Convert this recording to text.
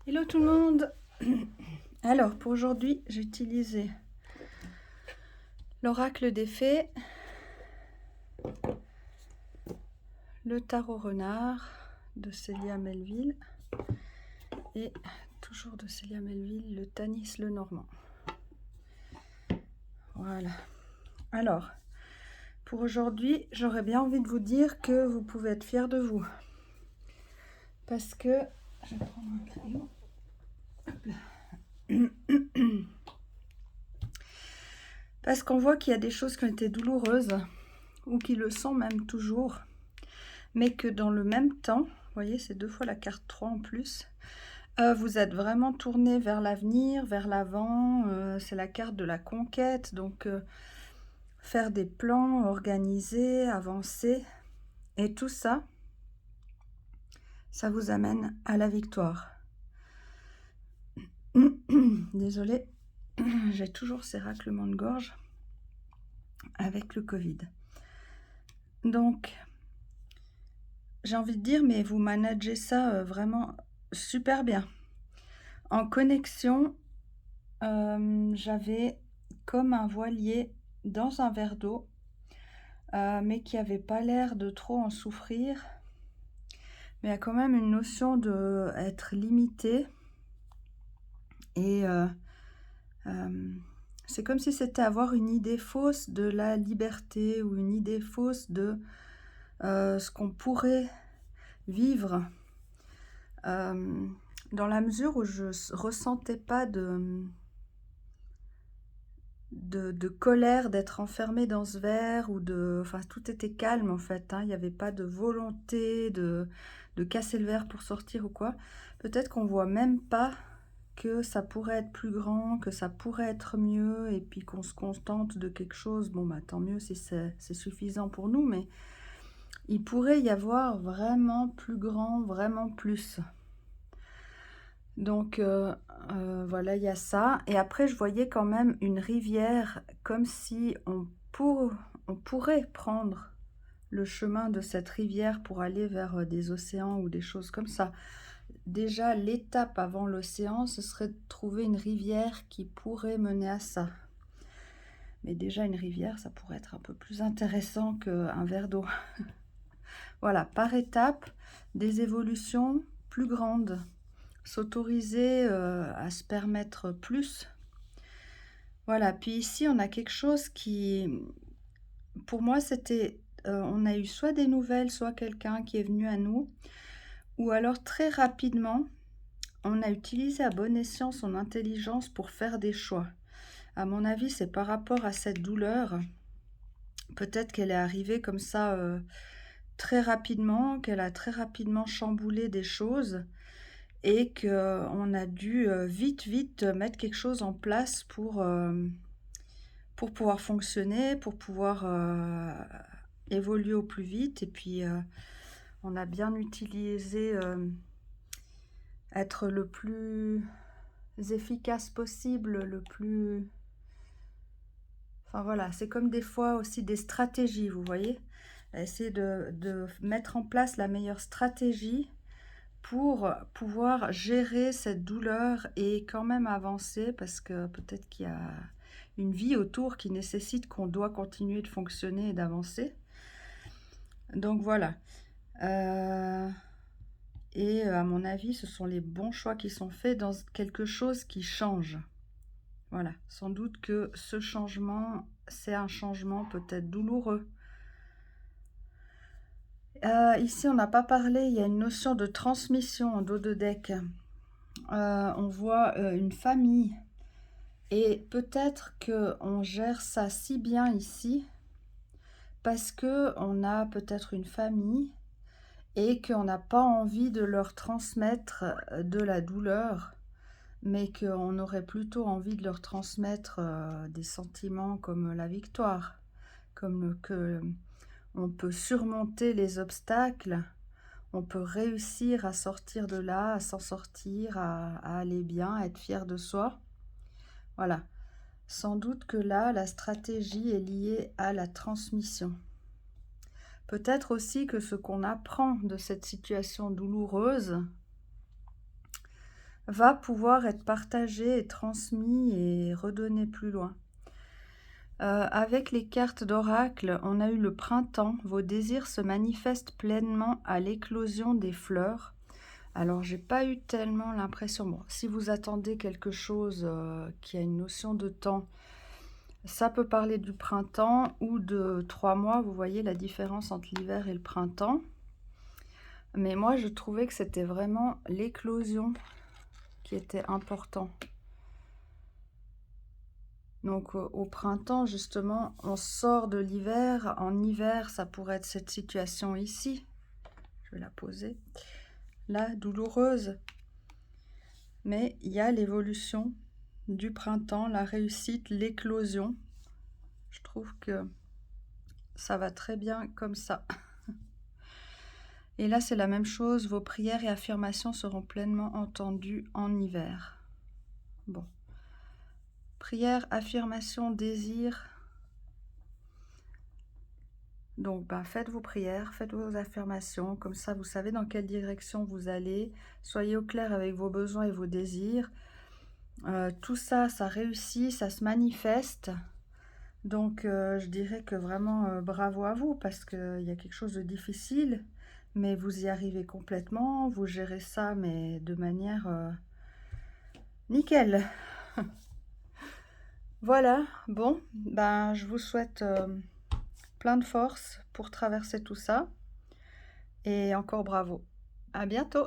Hello tout le monde. Alors pour aujourd'hui j'ai utilisé l'oracle des fées, le tarot renard de Célia Melville et toujours de Célia Melville, le Tanis le Normand. Voilà. Alors pour aujourd'hui j'aurais bien envie de vous dire que vous pouvez être fiers de vous, parce que je vais prendre un crayon. Hop là. Parce qu'on voit qu'il y a des choses qui ont été douloureuses ou qui le sont même toujours, mais que dans le même temps, vous voyez, c'est 2 fois la carte 3 en plus, vous êtes vraiment tourné vers l'avenir, vers l'avant. C'est la carte de la conquête, donc faire des plans, organiser, avancer, et tout ça, ça vous amène à la victoire. Désolée, j'ai toujours ces raclements de gorge avec le Covid. Donc, j'ai envie de dire, mais vous managez ça vraiment super bien. En connexion, j'avais comme un voilier dans un verre d'eau, mais qui n'avait pas l'air de trop en souffrir. Mais il y a quand même une notion d'être limité. Et c'est comme si c'était avoir une idée fausse de la liberté, ou une idée fausse de ce qu'on pourrait vivre, dans la mesure où je ressentais pas de colère d'être enfermée dans ce verre, ou enfin tout était calme en fait, hein. Il n'y avait pas de volonté de casser le verre pour sortir ou quoi. Peut-être qu'on voit même pas que ça pourrait être plus grand, que ça pourrait être mieux, et puis qu'on se contente de quelque chose. Bon bah tant mieux si c'est suffisant pour nous, mais il pourrait y avoir vraiment plus grand, vraiment plus. Donc voilà, il y a ça. Et après, je voyais quand même une rivière, comme si on pourrait prendre le chemin de cette rivière pour aller vers des océans ou des choses comme ça. Déjà, l'étape avant l'océan, ce serait de trouver une rivière qui pourrait mener à ça. Mais déjà, une rivière, ça pourrait être un peu plus intéressant qu'un verre d'eau. Voilà, par étape, des évolutions plus grandes. S'autoriser à se permettre plus. Voilà, puis ici on a quelque chose qui, pour moi c'était, on a eu soit des nouvelles, soit quelqu'un qui est venu à nous, ou alors très rapidement, on a utilisé à bon escient son intelligence pour faire des choix. À mon avis, c'est par rapport à cette douleur. Peut-être qu'elle est arrivée comme ça très rapidement, qu'elle a très rapidement chamboulé des choses, et qu'on a dû vite mettre quelque chose en place pour pouvoir fonctionner, pour pouvoir évoluer au plus vite. Et puis on a bien utilisé être le plus efficace possible, le plus... Enfin voilà, c'est comme des fois aussi des stratégies, vous voyez. Essayer de mettre en place la meilleure stratégie pour pouvoir gérer cette douleur et quand même avancer, parce que peut-être qu'il y a une vie autour qui nécessite qu'on doit continuer de fonctionner et d'avancer. Donc voilà. Et à mon avis, ce sont les bons choix qui sont faits dans quelque chose qui change. Voilà. Sans doute que ce changement, c'est un changement peut-être douloureux. Ici, on n'a pas parlé, il y a une notion de transmission en dos de deck. On voit une famille, et peut-être qu'on gère ça si bien ici parce qu'on a peut-être une famille et qu'on n'a pas envie de leur transmettre de la douleur, mais qu'on aurait plutôt envie de leur transmettre des sentiments comme la victoire, comme que on peut surmonter les obstacles, on peut réussir à sortir de là, à s'en sortir, à aller bien, à être fier de soi. Voilà. Sans doute que là, la stratégie est liée à la transmission. Peut-être aussi que ce qu'on apprend de cette situation douloureuse, va pouvoir être partagé et transmis et redonné plus loin. Avec les cartes d'oracle, on a eu le printemps. Vos désirs se manifestent pleinement à l'éclosion des fleurs. Alors, j'ai pas eu tellement l'impression. Bon, si vous attendez quelque chose qui a une notion de temps, ça peut parler du printemps ou de 3 mois. Vous voyez la différence entre l'hiver et le printemps. Mais moi, je trouvais que c'était vraiment l'éclosion qui était important. Donc au printemps, justement, on sort de l'hiver. En hiver, ça pourrait être cette situation ici. Je vais la poser. Là, douloureuse. Mais il y a l'évolution du printemps, la réussite, l'éclosion. Je trouve que ça va très bien comme ça. Et là, c'est la même chose. Vos prières et affirmations seront pleinement entendues en hiver. Bon. Prière, affirmation, désir. Donc, faites vos prières, faites vos affirmations, comme ça vous savez dans quelle direction vous allez. Soyez au clair avec vos besoins et vos désirs. Tout ça, ça réussit, ça se manifeste. Donc, je dirais que vraiment bravo à vous parce qu'il y a quelque chose de difficile, mais vous y arrivez complètement, vous gérez ça, mais de manière nickel. Voilà, bon, je vous souhaite plein de force pour traverser tout ça. Et encore bravo. À bientôt.